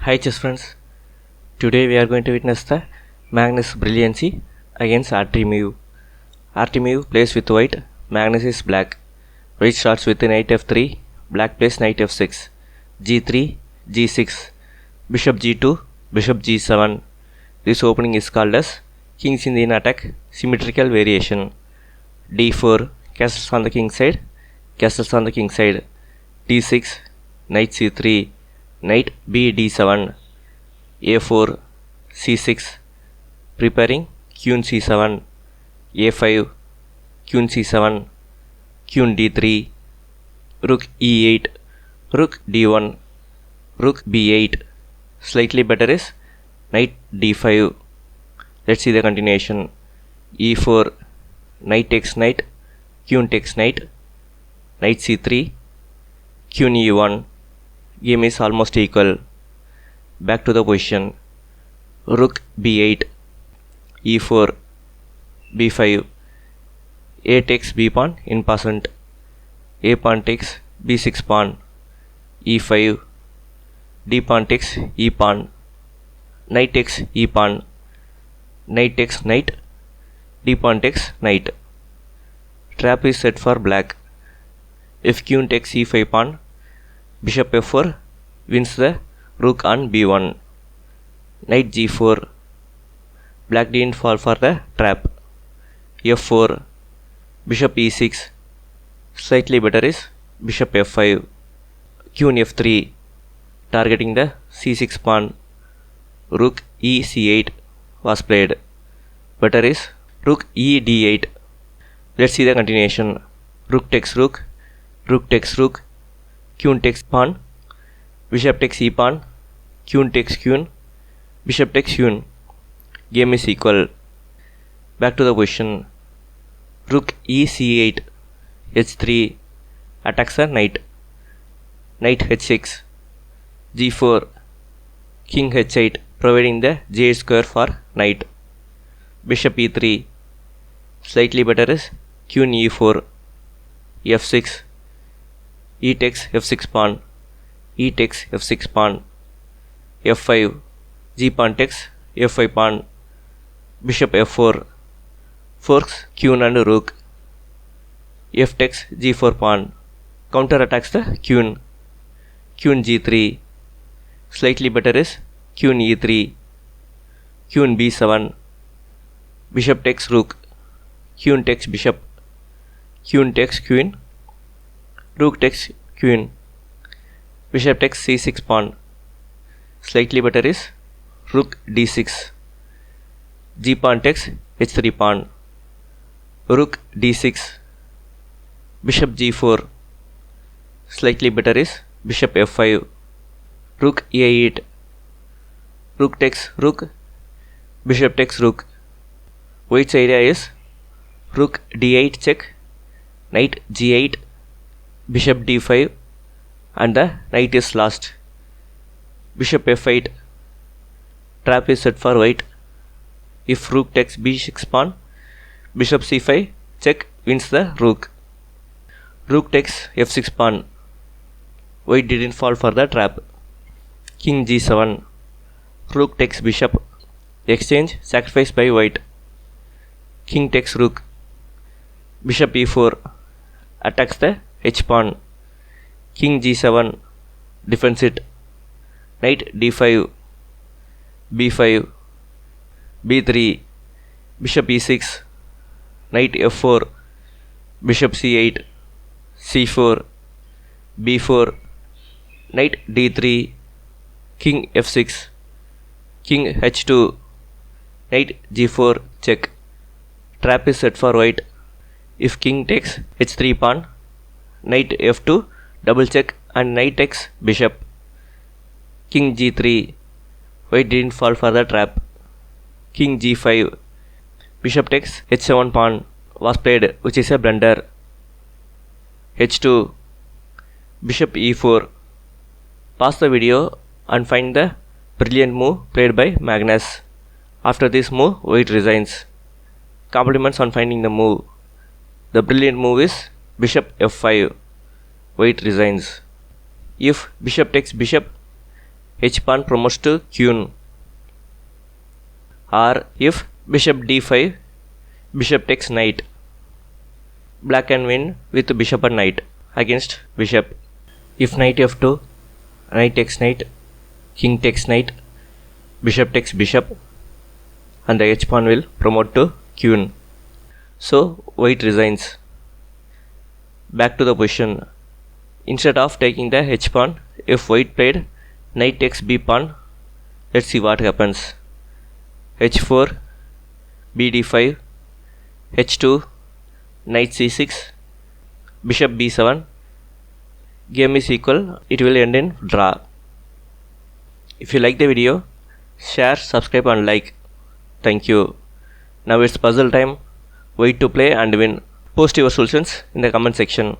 Hi chess friends, today we are going to witness the Magnus Brilliancy against Artemiev. Artemiev plays with white, Magnus is black. White starts with knight f3, black plays knight f6, g3, g6, bishop g2, bishop g7. This opening is called as kings in attack, symmetrical variation. d4, castles on the king side, castles on the king side, d6, knight c3, knight b d7, a4, c6, preparing queen c7, a5, queen c7, queen d3, rook e8, rook d1, rook b8. Slightly better is knight d5. Let's see the continuation. e4, knight takes knight, queen takes knight, knight c3, queen e1. Game is almost equal. Back to the position. Rook b8, e4, b5, a takes b pawn in passant, a pawn takes b6 pawn, e5, d pawn takes e pawn, knight takes e pawn, knight takes knight, d pawn takes knight. Trap is set for black. If queen takes e5 pawn, bishop f4 wins the rook on b1. Knight g4. Black didn't fall for the trap. f4. Bishop e6. Slightly better is bishop f5. Queen f3. Targeting the c6 pawn. Rook e c8 was played. Better is rook e d8. Let's see the continuation. Rook takes rook. Rook takes rook. Queen takes pawn, bishop takes e pawn, queen takes queen, bishop takes queen. Game is equal. Back to the position. Rook e c8, h3 attacks the knight, knight h6, g4, king h8 providing the j square for knight, bishop e3. Slightly better is queen e4, f6, e takes f6 pawn, e takes f6 pawn, f5, g pawn takes f5 pawn, bishop f4, forks queen and rook, f takes g4 pawn, counter attacks the queen, queen g3. Slightly better is queen e3, queen b7, bishop takes rook, queen takes bishop, queen takes queen, rook takes queen, bishop takes c6 pawn. Slightly better is rook d6, g pawn takes h3 pawn, rook d6, bishop g4. Slightly better is bishop f5, rook a8, rook takes rook, bishop takes rook. White's idea is rook d8 check, knight g8, bishop d5 and the knight is lost. Bishop f8. Trap is set for white. If rook takes b6 pawn, bishop c5 check wins the rook. Rook takes f6 pawn. White didn't fall for the trap. King g7. Rook takes bishop. Exchange sacrificed by white. King takes rook. Bishop e4 attacks the h pawn. King g7 defends it. Knight d5, b5, b3, bishop e6, knight f4, bishop c8, c4, b4, knight d3, king f6, king h2, knight g4 check. Trap is set for white. If king takes h3 pawn, knight f2 double check and knight takes bishop. King g3. White didn't fall for the trap. King g5. Bishop takes h7 pawn was played, which is a blunder. h2. Bishop e4. Pause the video and find the brilliant move played by Magnus. After this move, white resigns. Compliments on finding the move. The brilliant move is bishop f5. White resigns. If bishop takes bishop, h pawn promotes to queen. Or if bishop d5, bishop takes knight. Black can win with bishop and knight against bishop. If knight f2, knight takes knight, king takes knight, bishop takes bishop, and the h pawn will promote to queen. So white resigns. Back to the position. Instead of taking the h pawn, if white played knight takes b pawn, let's see what happens. h4, bd5, h2, knight c6, bishop b7. Game is equal. It will end in draw. If you like the video, share, subscribe and like. Thank you. Now it's puzzle time. Wait to play and win. Post your solutions in the comment section.